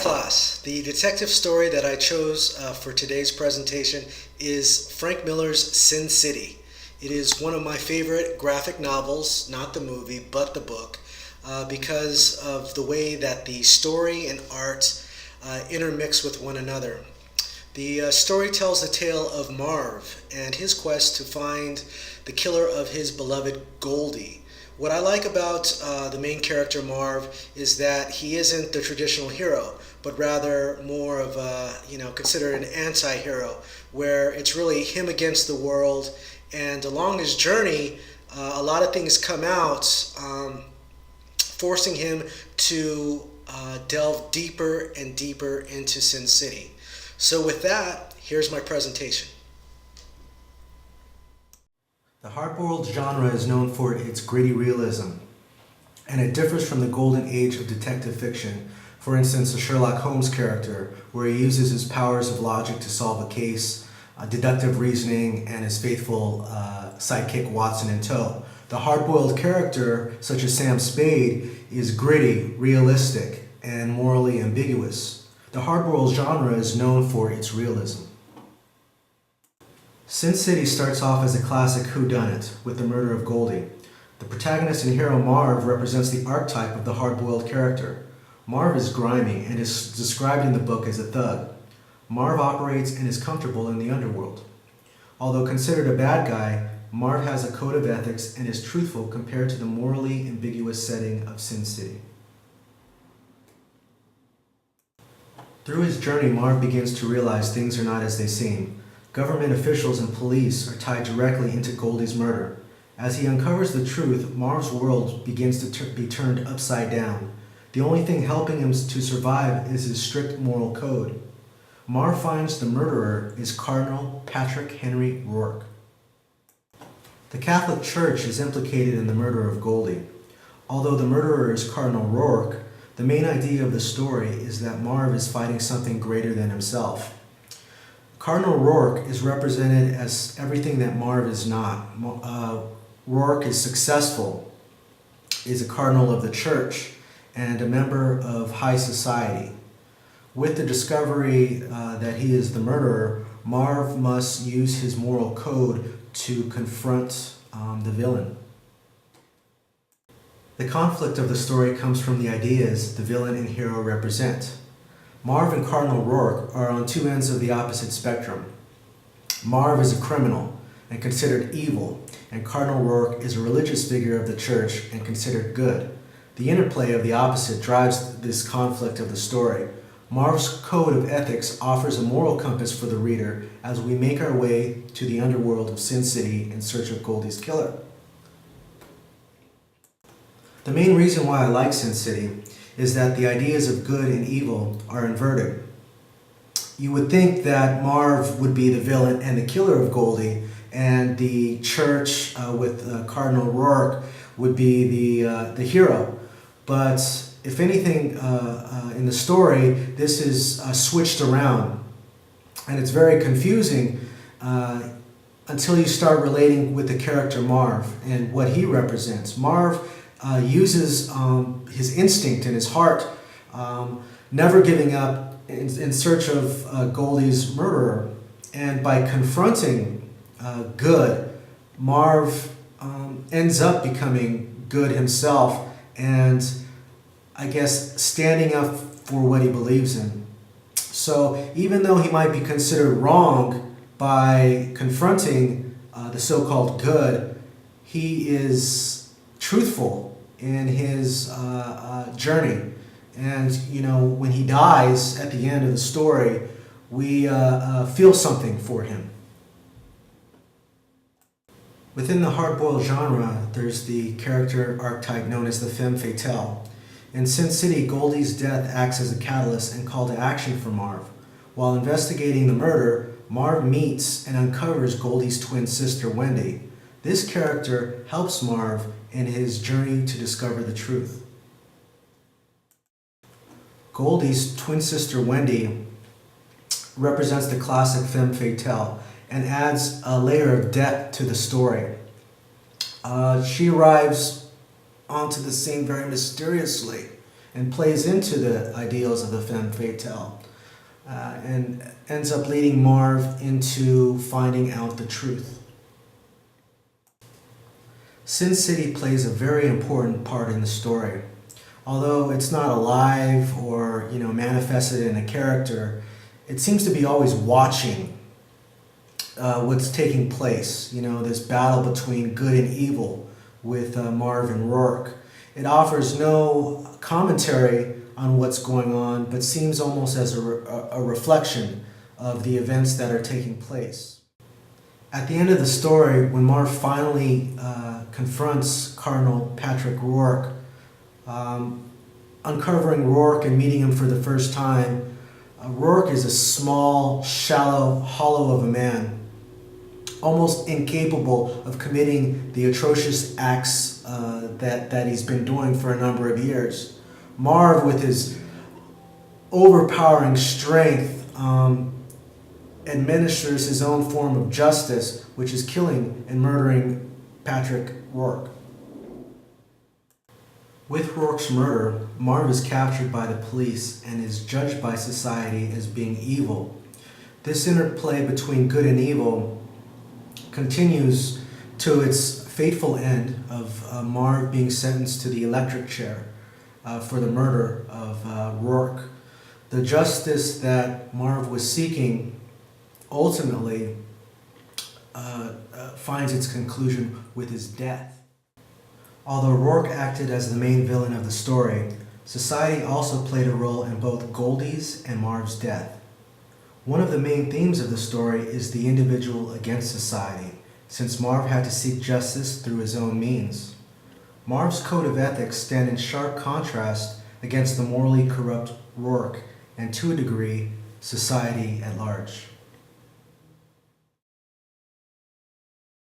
class. The detective story that I chose for today's presentation is Frank Miller's Sin City. It is one of my favorite graphic novels, not the movie, but the book, because of the way that the story and art intermix with one another. The story tells the tale of Marv and his quest to find the killer of his beloved Goldie. What I like about the main character Marv is that he isn't the traditional hero, but rather more of a, considered an anti-hero, where it's really him against the world. And along his journey, a lot of things come out, forcing him to delve deeper and deeper into Sin City. So with that, here's my presentation. The hardboiled genre is known for its gritty realism, and it differs from the golden age of detective fiction. For instance, the Sherlock Holmes character, where he uses his powers of logic to solve a case, deductive reasoning, and his faithful sidekick Watson in tow. The hardboiled character, such as Sam Spade, is gritty, realistic, and morally ambiguous. The hardboiled genre is known for its realism. Sin City starts off as a classic whodunit with the murder of Goldie. The protagonist and hero Marv represents the archetype of the hard-boiled character. Marv is grimy and is described in the book as a thug. Marv operates and is comfortable in the underworld. Although considered a bad guy, Marv has a code of ethics and is truthful compared to the morally ambiguous setting of Sin City. Through his journey, Marv begins to realize things are not as they seem. Government officials and police are tied directly into Goldie's murder. As he uncovers the truth, Marv's world begins to be turned upside down. The only thing helping him to survive is his strict moral code. Marv finds the murderer is Cardinal Patrick Henry Rourke. The Catholic Church is implicated in the murder of Goldie. Although the murderer is Cardinal Rourke, the main idea of the story is that Marv is fighting something greater than himself. Cardinal Rourke is represented as everything that Marv is not. Rourke is successful, is a cardinal of the church, and a member of high society. With the discovery that he is the murderer, Marv must use his moral code to confront the villain. The conflict of the story comes from the ideas the villain and hero represent. Marv and Cardinal Rourke are on two ends of the opposite spectrum. Marv is a criminal and considered evil, and Cardinal Rourke is a religious figure of the church and considered good. The interplay of the opposite drives this conflict of the story. Marv's code of ethics offers a moral compass for the reader as we make our way to the underworld of Sin City in search of Goldie's killer. The main reason why I like Sin City is that the ideas of good and evil are inverted. You would think that Marv would be the villain and the killer of Goldie, and the church with Cardinal Rourke would be the hero. But if anything, in the story, this is switched around, and it's very confusing until you start relating with the character Marv and what he represents. Marv uses his instinct and his heart, never giving up in search of Goldie's murderer. And by confronting good, Marv ends up becoming good himself and, I guess, standing up for what he believes in. So even though he might be considered wrong by confronting the so-called good, he is truthful in his journey. And, when he dies at the end of the story, we feel something for him. Within the hardboiled genre, there's the character archetype known as the femme fatale. In Sin City, Goldie's death acts as a catalyst and call to action for Marv. While investigating the murder, Marv meets and uncovers Goldie's twin sister, Wendy. This character helps Marv in his journey to discover the truth. Goldie's twin sister, Wendy, represents the classic femme fatale and adds a layer of depth to the story. She arrives onto the scene very mysteriously and plays into the ideals of the femme fatale, and ends up leading Marv into finding out the truth. Sin City plays a very important part in the story. Although it's not alive or manifested in a character, it seems to be always watching what's taking place. This battle between good and evil with Marv and Rourke. It offers no commentary on what's going on, but seems almost as a reflection of the events that are taking place. At the end of the story, when Marv finally confronts Cardinal Patrick Rourke, uncovering Rourke and meeting him for the first time, Rourke is a small, shallow, hollow of a man, almost incapable of committing the atrocious acts that he's been doing for a number of years. Marv, with his overpowering strength, administers his own form of justice, which is killing and murdering Patrick Rourke. With Rourke's murder, Marv is captured by the police and is judged by society as being evil. This interplay between good and evil continues to its fateful end of Marv being sentenced to the electric chair for the murder of Rourke. The justice that Marv was seeking ultimately finds its conclusion with his death. Although Rourke acted as the main villain of the story, society also played a role in both Goldie's and Marv's death. One of the main themes of the story is the individual against society, since Marv had to seek justice through his own means. Marv's code of ethics stand in sharp contrast against the morally corrupt Rourke and, to a degree, society at large.